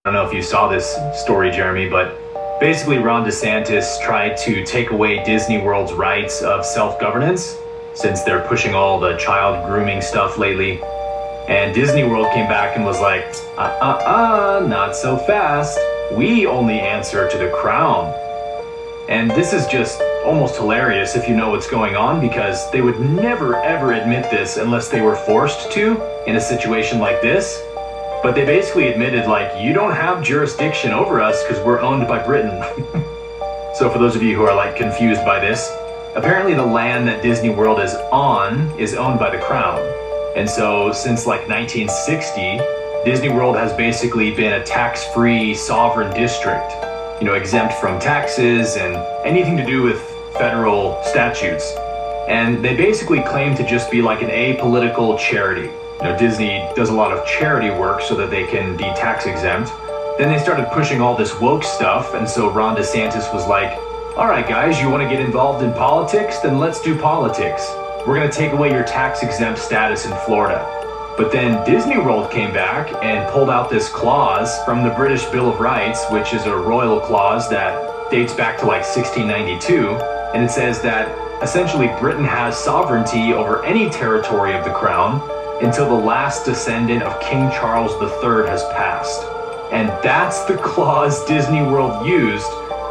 I don't know if you saw this story, Jeremy, but basically Ron DeSantis tried to take away Disney World's rights of self-governance since they're pushing all the child grooming stuff lately. And Disney World came back and was like, not so fast. We only answer to the crown. And this is just almost hilarious if you know what's going on, because they would never ever admit this unless they were forced to in a situation like this. But they basically admitted, like, you don't have jurisdiction over us because we're owned by Britain. So for those of you who are like confused by this, apparently the land that Disney World is on is owned by the crown. And so since like 1960, Disney World has basically been a tax-free sovereign district, you know, exempt from taxes and anything to do with federal statutes. And they basically claim to just be like an apolitical charity. You know, Disney does a lot of charity work so that they can be tax exempt. Then they started pushing all this woke stuff, and so Ron DeSantis was like, all right guys, you want to get involved in politics? Then let's do politics. We're going to take away your tax exempt status in Florida. But then Disney World came back and pulled out this clause from the British Bill of Rights, which is a royal clause that dates back to like 1692. And it says that essentially Britain has sovereignty over any territory of the crown until the last descendant of King Charles III has passed. And that's the clause Disney World used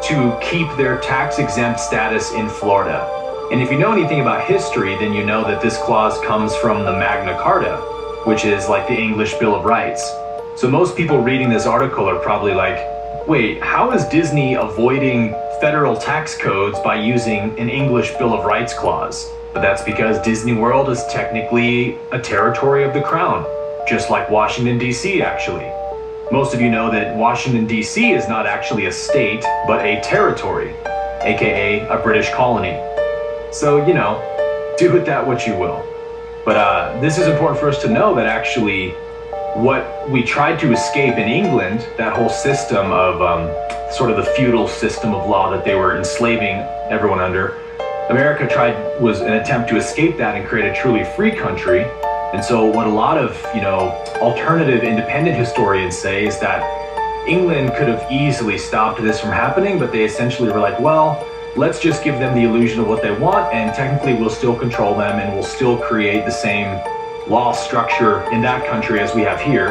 to keep their tax-exempt status in Florida. And if you know anything about history, then you know that this clause comes from the Magna Carta, which is like the English Bill of Rights. So most people reading this article are probably like, wait, how is Disney avoiding federal tax codes by using an English Bill of Rights clause? But that's because Disney World is technically a territory of the crown, just like Washington, D.C. actually. Most of you know that Washington, D.C. is not actually a state, but a territory, aka a British colony. So, you know, do with that what you will. But this is important for us to know that actually what we tried to escape in England, that whole system of sort of the feudal system of law that they were enslaving everyone under, America was an attempt to escape that and create a truly free country. And so what a lot of, you know, alternative independent historians say is that England could have easily stopped this from happening, but they essentially were like, well, let's just give them the illusion of what they want, and technically we'll still control them and we'll still create the same law structure in that country as we have here.